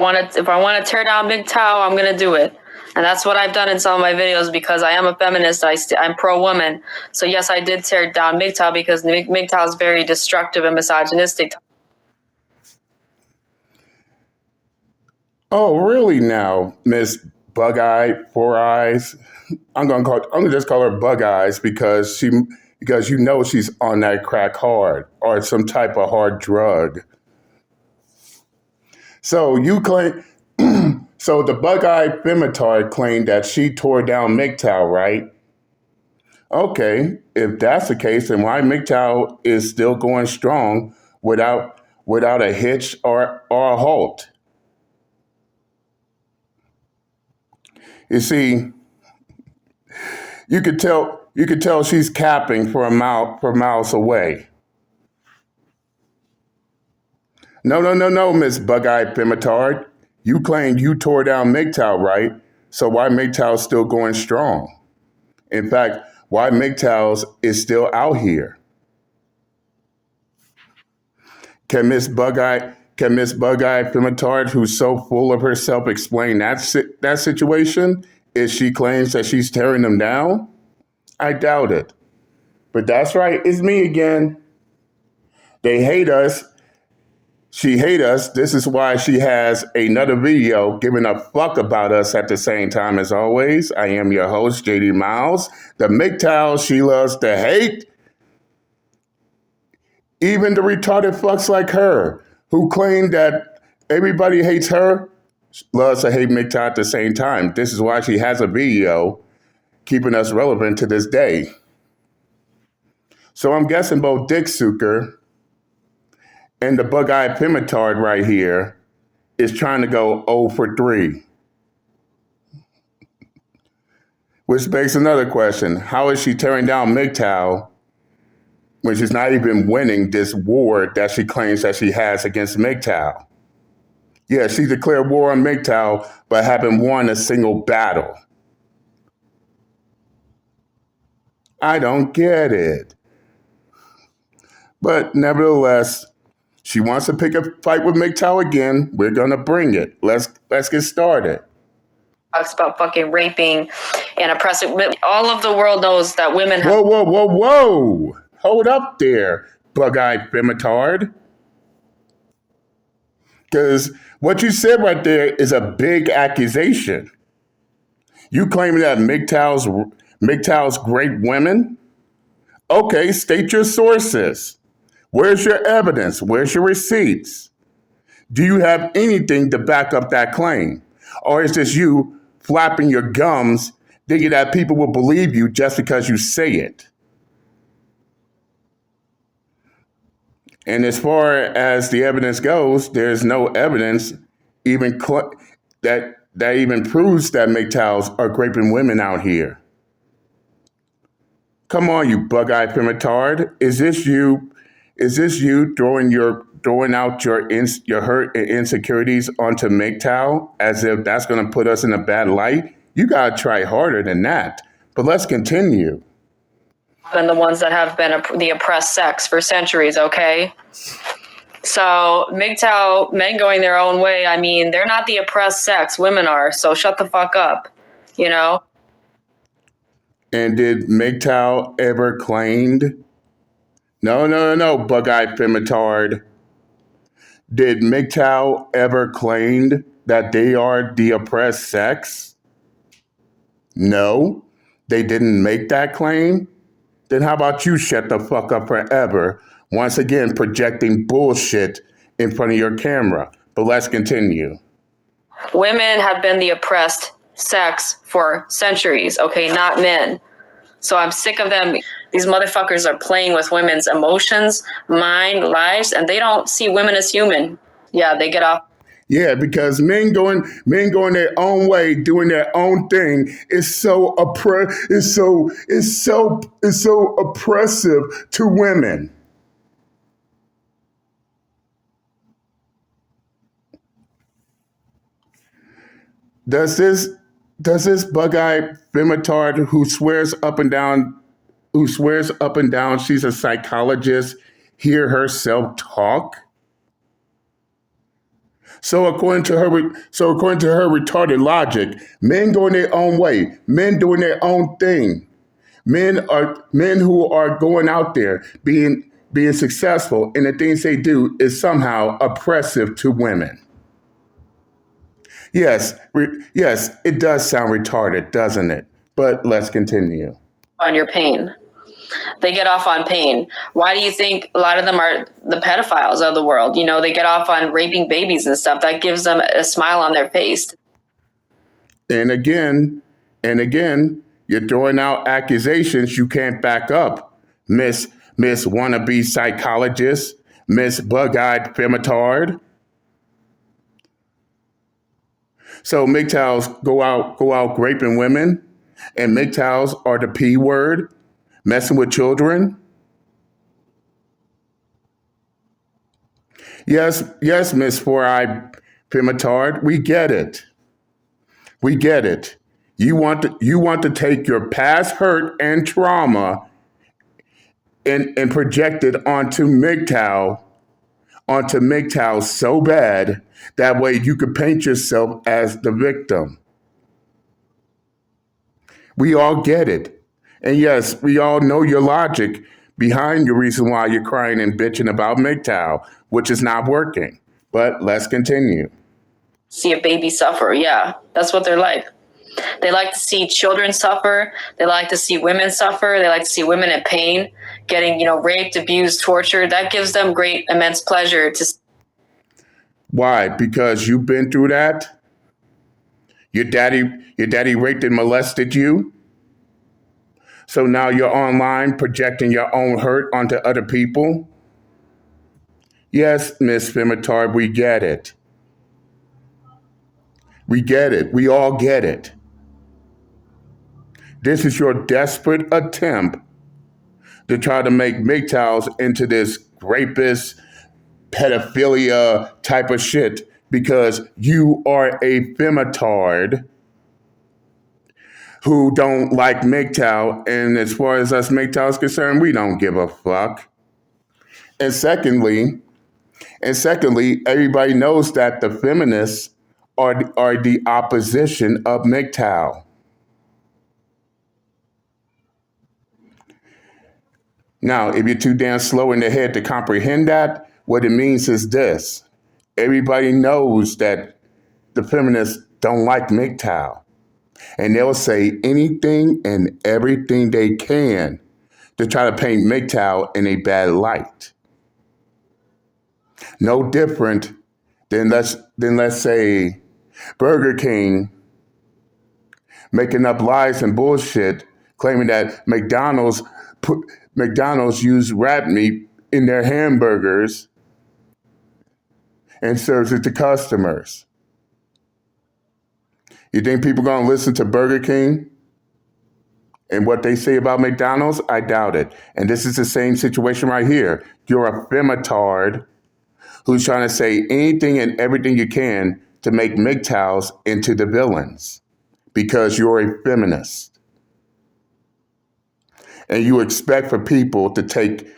want to tear down MGTOW, I'm gonna do it. And that's what I've done in some of my videos because I am a feminist. I'm pro-woman. So yes, I did tear down MGTOW because MGTOW is very destructive and misogynistic. Oh, really now, Miss Bug-Eyed, Four Eyes? I'm gonna just call her Bug Eyes because you know she's on that crack hard or some type of hard drug. So you claim so the Bug-Eyed Femintard claimed that she tore down MGTOW, right? Okay, if that's the case, then why MGTOW is still going strong without a hitch or a halt? You see, you could tell she's capping for miles away. No, Miss Bug-Eyed Femintard. You claimed you tore down MGTOW, right? So why MGTOW still going strong? In fact, why MGTOW is still out here? Can Miss Bug-Eyed Femintard, who's so full of herself, explain that situation? If she claims that she's tearing them down? I doubt it. But that's right, it's me again. They hate us. She hates us. This is why she has another video giving a fuck about us at the same time as always. I am your host, JD Miles. The MGTOW she loves to hate. Even the retarded fucks like her, who claim that everybody hates her, loves to hate MGTOW at the same time. This is why she has a video keeping us relevant to this day. So I'm guessing both Dick Suker and the Bug-Eyed Femintard right here is trying to go 0 for 3. Which begs another question. How is she tearing down MGTOW when she's not even winning this war that she claims that she has against MGTOW? Yeah, she declared war on MGTOW, but haven't won a single battle. I don't get it. But nevertheless, she wants to pick a fight with MGTOW again. We're gonna bring it. Let's get started. Talks about fucking raping and oppressing. All of the world knows that women have. Whoa. Hold up there, Bug-Eyed Femintard. Because what you said right there is a big accusation. You claiming that MGTOW's great women? Okay, state your sources. Where's your evidence? Where's your receipts? Do you have anything to back up that claim? Or is this you flapping your gums, thinking that people will believe you just because you say it? And as far as the evidence goes, there's no evidence even that even proves that MGTOWs are raping women out here. Come on, you Bug-Eyed Femintard. Is this you throwing out your hurt and insecurities onto MGTOW as if that's going to put us in a bad light? You got to try harder than that. But let's continue. Been the ones that have been the oppressed sex for centuries, okay? So MGTOW, men going their own way, I mean, they're not the oppressed sex, women are, so shut the fuck up, you know? And did MGTOW ever claimed? No, Bug-Eyed Femintard. Did MGTOW ever claimed that they are the oppressed sex? No, they didn't make that claim. Then how about you shut the fuck up forever, once again projecting bullshit in front of your camera. But let's continue. Women have been the oppressed sex for centuries, okay, not men. So I'm sick of them. These motherfuckers are playing with women's emotions, mind, lives, and they don't see women as human. Yeah, they get off. Yeah, because men going their own way, doing their own thing is so oppressive to women. Does this Bug-Eyed Femintard who swears up and down she's a psychologist hear herself talk? According to her retarded logic, men going their own way, men doing their own thing, men who are going out there being successful in the things they do is somehow oppressive to women. Yes, it does sound retarded, doesn't it? But let's continue. On your pain. They get off on pain. Why do you think a lot of them are the pedophiles of the world? You know, they get off on raping babies and stuff. That gives them a smile on their face. And again, you're throwing out accusations you can't back up, Miss wannabe psychologist, Miss bug-eyed femitard. So MGTOWs go out raping women, and MGTOWs are the P word, messing with children. Yes, Miss Four-Eyed Femitard, we get it. We get it. You want to take your past hurt and trauma and project it onto MGTOW so bad that way you could paint yourself as the victim. We all get it. And yes, we all know your logic behind the reason why you're crying and bitching about MGTOW, which is not working. But let's continue. See a baby suffer. Yeah, that's what they're like. They like to see children suffer. They like to see women suffer. They like to see women in pain, getting, raped, abused, tortured. That gives them great, immense pleasure to. Why? Because you've been through that? Your daddy raped and molested you? So now you're online projecting your own hurt onto other people? Yes, Miss Femitard, we get it. We get it. We all get it. This is your desperate attempt to try to make MGTOWs into this rapist, pedophilia type of shit because you are a femitard who don't like MGTOW, and as far as us MGTOW is concerned, we don't give a fuck. And secondly, everybody knows that the feminists are the opposition of MGTOW. Now, if you're too damn slow in the head to comprehend that, what it means is this. Everybody knows that the feminists don't like MGTOW. And they'll say anything and everything they can to try to paint MGTOW in a bad light. No different than let's say Burger King making up lies and bullshit, claiming that McDonald's use rat meat in their hamburgers and serves it to customers. You think people are going to listen to Burger King and what they say about McDonald's? I doubt it. And this is the same situation right here. You're a femitard who's trying to say anything and everything you can to make MGTOWs into the villains because you're a feminist. And you expect for people to take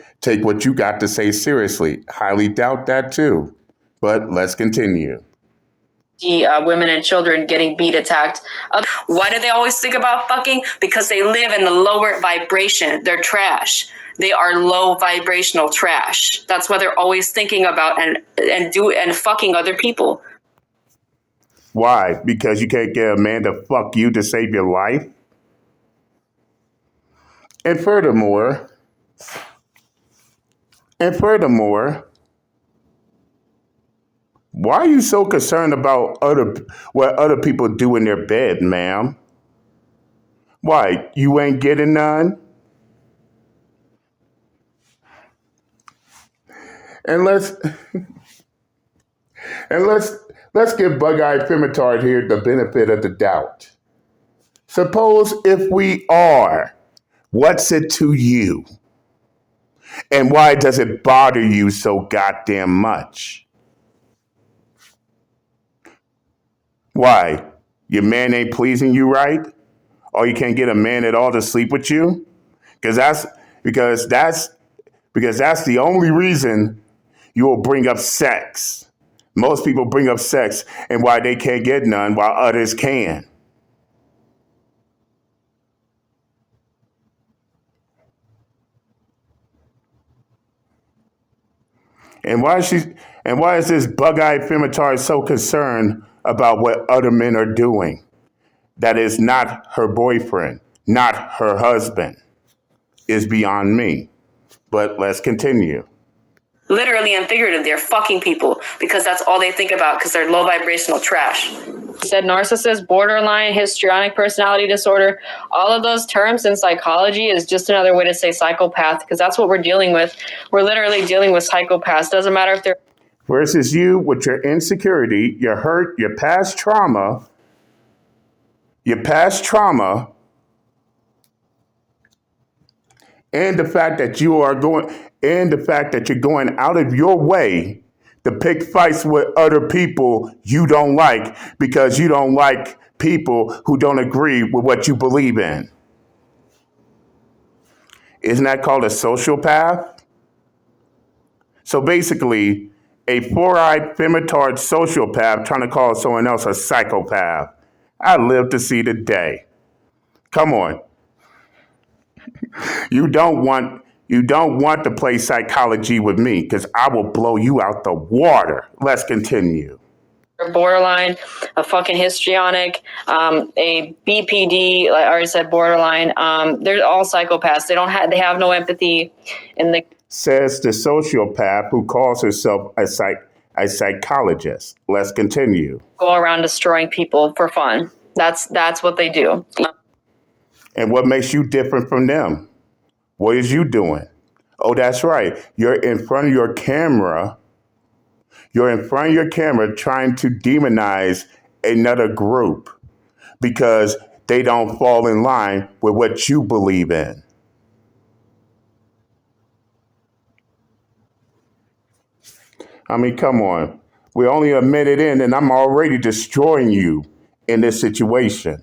what you got to say seriously. Highly doubt that too. But let's continue. Women and children getting beat, attacked. Why do they always think about fucking? Because they live in the lower vibration. They're trash. They are low vibrational trash. That's what they're always thinking about and fucking other people. Why? Because you can't get a man to fuck you to save your life? And furthermore, why are you so concerned about what other people do in their bed, ma'am? Why, you ain't getting none? And let's give Bug-Eyed Femitard here the benefit of the doubt. Suppose if we are, what's it to you? And why does it bother you so goddamn much? Why? Your man ain't pleasing you right? Or you can't get a man at all to sleep with you? Because that's the only reason you will bring up sex. Most people bring up sex and why they can't get none while others can. And why is this bug-eyed Femintard so concerned about what other men are doing? That is not her boyfriend, not her husband, is beyond me. But let's continue. Literally and figuratively, they're fucking people because that's all they think about because they're low vibrational trash. He said narcissist, borderline, histrionic personality disorder. All of those terms in psychology is just another way to say psychopath because that's what we're dealing with. We're literally dealing with psychopaths. Doesn't matter if they're versus you with your insecurity, your hurt, your past trauma, and the fact that you're going out of your way to pick fights with other people you don't like because you don't like people who don't agree with what you believe in. Isn't that called a sociopath? So basically, a four-eyed Femintard sociopath trying to call someone else a psychopath. I live to see the day. Come on. You don't want to play psychology with me because I will blow you out the water. Let's continue. Borderline, a fucking histrionic, a BPD, like I already said, borderline. They're all psychopaths. They have no empathy in the says the sociopath who calls herself a psychologist. Let's continue. Go around destroying people for fun. That's what they do. And what makes you different from them? What is you doing? Oh, that's right. You're in front of your camera. You're in front of your camera trying to demonize another group because they don't fall in line with what you believe in. I mean, come on. We're only a minute in and I'm already destroying you in this situation.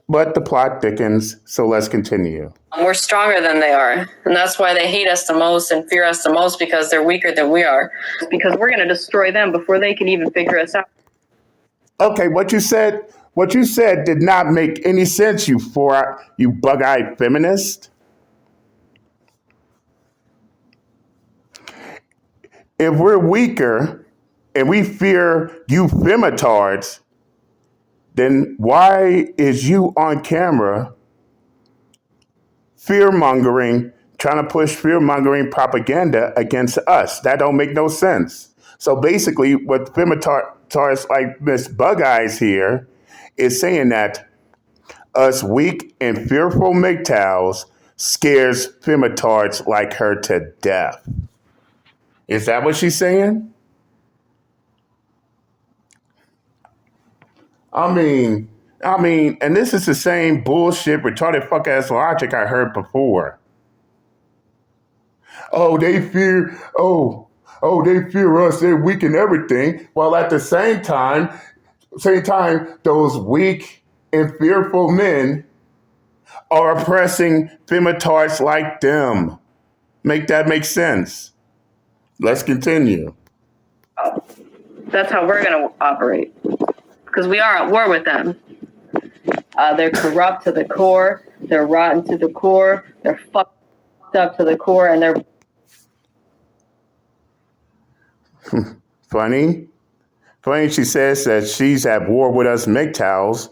But the plot thickens, so let's continue. We're stronger than they are. And that's why they hate us the most and fear us the most because they're weaker than we are. Because we're going to destroy them before they can even figure us out. Okay, what you said did not make any sense, you bug-eyed feminist. If we're weaker and we fear you femitards, then why is you on camera fear-mongering, trying to push fear-mongering propaganda against us? That don't make no sense. So basically, what femitards like Miss Bug-Eyes here is saying that us weak and fearful MGTOWs scares femitards like her to death. Is that what she's saying? I mean, and this is the same bullshit, retarded fuck ass logic I heard before. Oh, they fear us, they're weak and everything. While at the same time, those weak and fearful men are oppressing femitards like them. Make that make sense? Let's continue. That's how we're going to operate. Because we are at war with them. They're corrupt to the core. They're rotten to the core. They're fucked up to the core. And they're... Funny, she says that she's at war with us MGTOWs,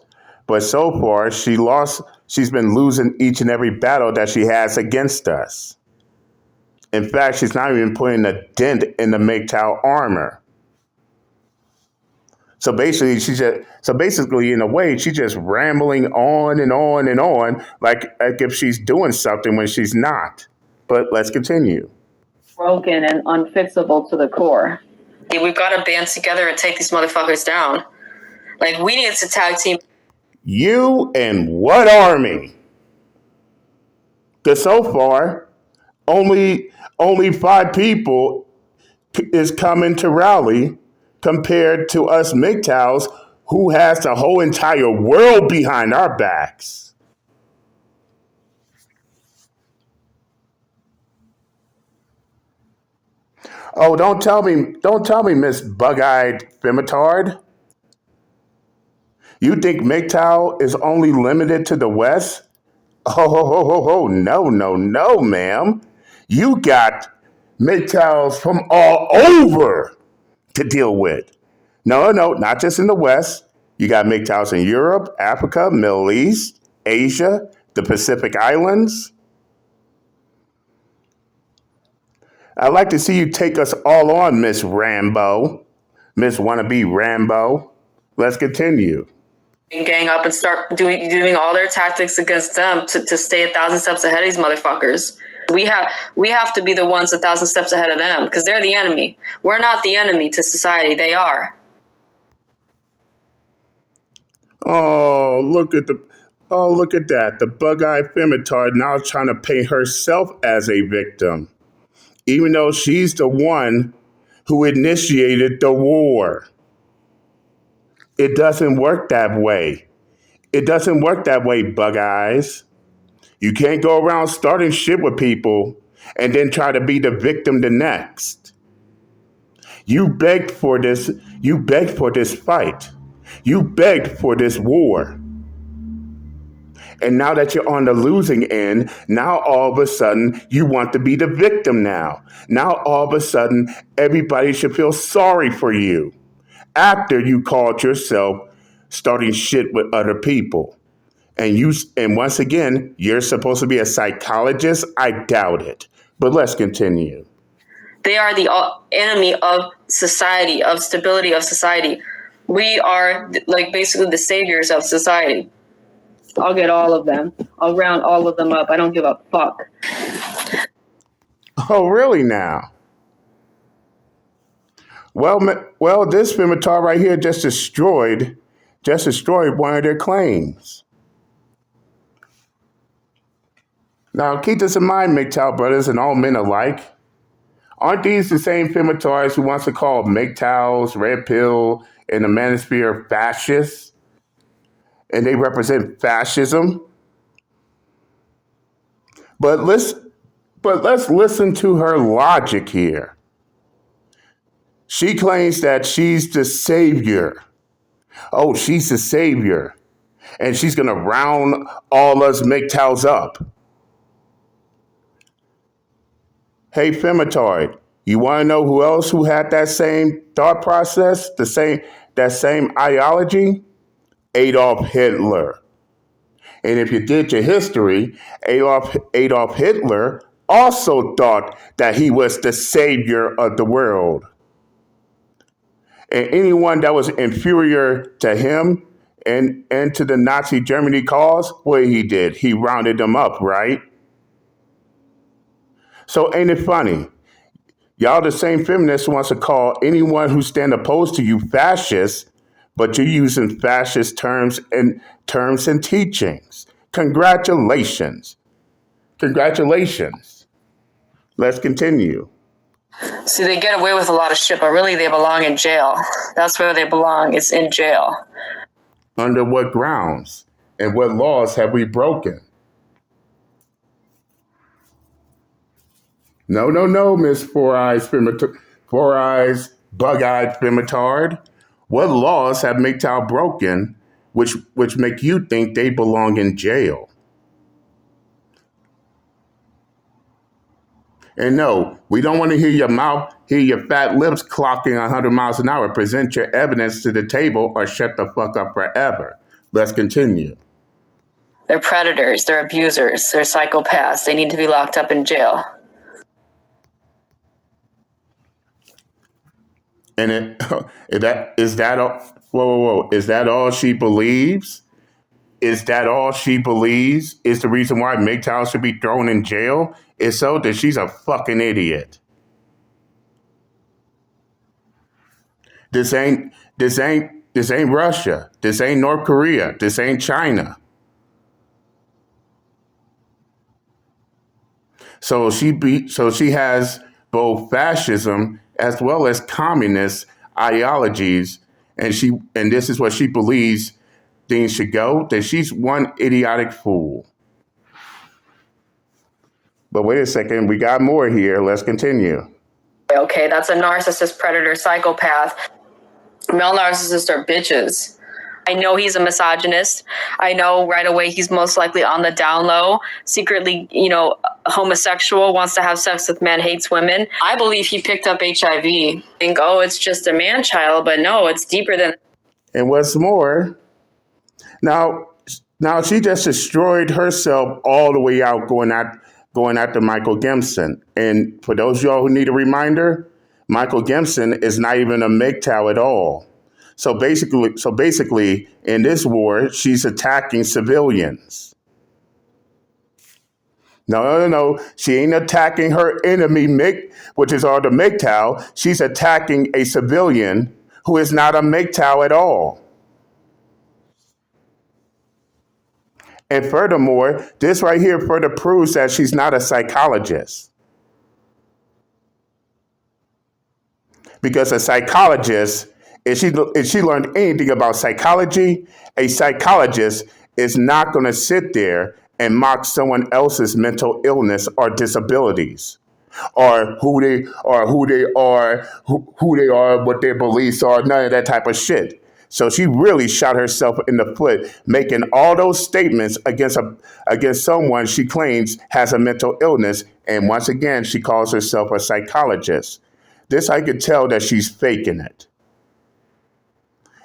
but so far she's been losing each and every battle that she has against us. In fact, she's not even putting a dent in the MGTOW armor. So basically, in a way, she's just rambling on and on and on, like if she's doing something when she's not. But let's continue. Broken and unfixable to the core. We've got to band together and take these motherfuckers down. Like, we need to tag team. You and what army? Because so far, only 5 people is coming to rally compared to us MGTOWs who has the whole entire world behind our backs. Oh, don't tell me, Miss Bug-Eyed Femintard. You think MGTOW is only limited to the West? No, no, no, ma'am. You got MGTOWs from all over to deal with. No, no, not just in the West. You got MGTOWs in Europe, Africa, Middle East, Asia, the Pacific Islands. I'd like to see you take us all on, Miss Rambo. Miss Wannabe Rambo. Let's continue. Gang up and start doing all their tactics against them to stay 1,000 steps ahead of these motherfuckers. We have to be the ones 1,000 steps ahead of them because they're the enemy. We're not the enemy to society. They are. Oh, look at that. The bug-eyed Femintard now trying to paint herself as a victim, even though she's the one who initiated the war. It doesn't work that way. It doesn't work that way, bug eyes. You can't go around starting shit with people and then try to be the victim the next. You begged for this. You begged for this fight. You begged for this war. And now that you're on the losing end, now all of a sudden you want to be the victim now. Now all of a sudden everybody should feel sorry for you after you called yourself starting shit with other people. And once again, you're supposed to be a psychologist? I doubt it. But let's continue. They are the enemy of society, of stability of society. We are like basically the saviors of society. I'll get all of them. I'll round all of them up. I don't give a fuck. Oh, really now? Well, this Femintard right here just destroyed one of their claims. Now, keep this in mind, MGTOW brothers and all men alike. Aren't these the same Femintards who wants to call MGTOWs, Red Pill, and the Manosphere fascists? And they represent fascism? But let's listen to her logic here. She claims that she's the savior. Oh, she's the savior. And she's going to round all us MGTOWs up. Hey, Femintard, you want to know who else who had that same thought process, that same ideology? Adolf Hitler. And if you did your history, Adolf Hitler also thought that he was the savior of the world. And anyone that was inferior to him and to the Nazi Germany cause, what he did, he rounded them up, right? So ain't it funny? Y'all the same feminists wants to call anyone who stand opposed to you fascist, but you're using fascist terms and teachings. Congratulations. Congratulations. Let's continue. See, they get away with a lot of shit, but really they belong in jail. That's where they belong. It's in jail. Under what grounds? And what laws have we broken? No, Miss Four-Eyes, Bug-Eyed Femintard. What laws have MGTOW broken which make you think they belong in jail? And no, we don't want to hear your fat lips clocking 100 miles an hour. Present your evidence to the table or shut the fuck up forever. Let's continue. They're predators. They're abusers. They're psychopaths. They need to be locked up in jail. And is that all? Whoa! Is that all she believes? Is that all she believes? Is the reason why MGTOW should be thrown in jail? If so, then she's a fucking idiot. This ain't Russia. This ain't North Korea. This ain't China. So she has both fascism as well as communist ideologies, and this is what she believes things should go. Then she's one idiotic fool. But wait a second, we got more here. Let's continue. Okay, that's a narcissist, predator, psychopath. Male narcissists are bitches. I know he's a misogynist. I know right away he's most likely on the down low, secretly, homosexual, wants to have sex with men, hates women. I believe he picked up HIV. Think, oh, it's just a man child, but no, it's deeper than. And what's more, now she just destroyed herself all the way out going after Michael Gibson. And for those of y'all who need a reminder, Michael Gibson is not even a MGTOW at all. So basically, in this war, she's attacking civilians. No. She ain't attacking her enemy, which is all the MGTOW. She's attacking a civilian who is not a MGTOW at all. And furthermore, this right here further proves that she's not a psychologist. Because a psychologist, if she learned anything about psychology, a psychologist is not going to sit there and mock someone else's mental illness or disabilities, or who they are, what their beliefs are, none of that type of shit. So she really shot herself in the foot, making all those statements against someone she claims has a mental illness. And once again, she calls herself a psychologist. This, I could tell that she's faking it.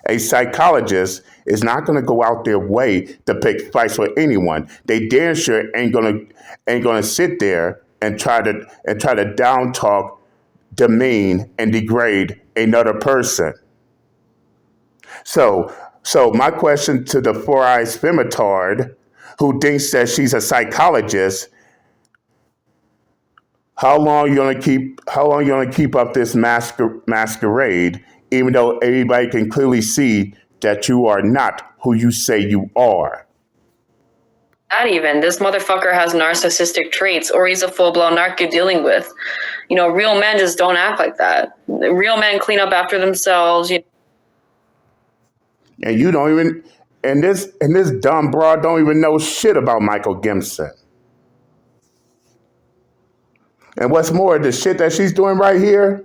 A psychologist is not going to go out their way to pick fights with anyone. They damn sure ain't gonna sit there and try to down talk, demean, and degrade another person. So my question to the four-eyed Femintard, who thinks that she's a psychologist, how long you gonna keep up this masquerade, even though everybody can clearly see that you are not who you say you are? Not even. This motherfucker has narcissistic traits, or he's a full-blown narc you're dealing with. Real men just don't act like that. Real men clean up after themselves. And you don't even, and this dumb broad don't even know shit about Michael Gibson. And what's more, the shit that she's doing right here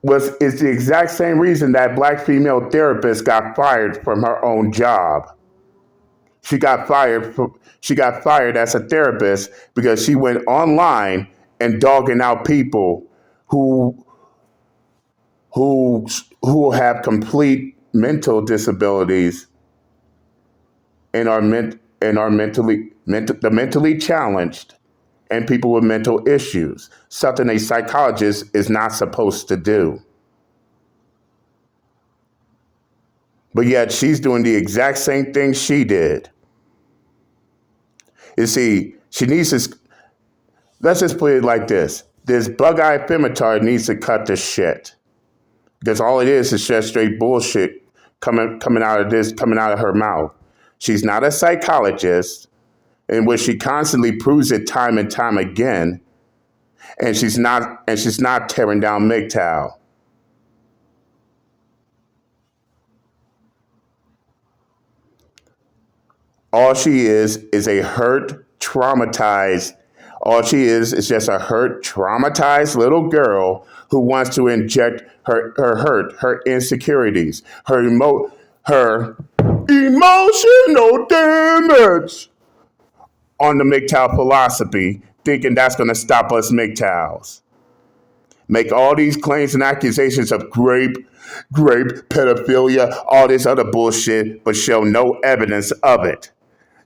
is the exact same reason that black female therapist got fired from her own job. She got fired as a therapist because she went online and dogging out people who have complete mental disabilities and are mentally challenged, and people with mental issues, something a psychologist is not supposed to do. But yet she's doing the exact same thing she did. You see, let's just put it like this. This bug-eyed Femintard needs to cut the shit. Because all it is just straight bullshit coming out of her mouth. She's not a psychologist, in which she constantly proves it time and time again, and she's not tearing down MGTOW. All she is a hurt, traumatized. All she is just a hurt, traumatized little girl who wants to inject her hurt, her insecurities, her emotional damage on the MGTOW philosophy, thinking that's going to stop us MGTOWs. Make all these claims and accusations of rape, pedophilia, all this other bullshit, but show no evidence of it.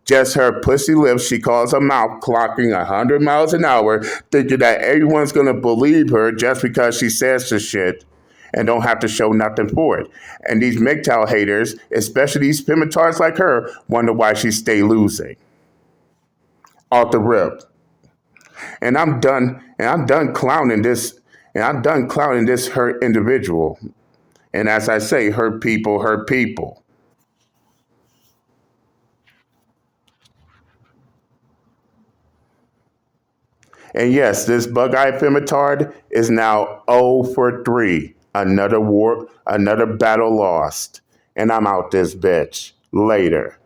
Just her pussy lips, she calls her mouth clocking 100 miles an hour, thinking that everyone's going to believe her just because she says the shit and don't have to show nothing for it. And these MGTOW haters, especially these Femintards like her, wonder why she stay losing. Off the rip. And I'm done clowning this, her individual. And as I say, her people. And yes, this bug-eyed Femintard is now 0 for 3. Another battle lost. And I'm out this bitch. Later.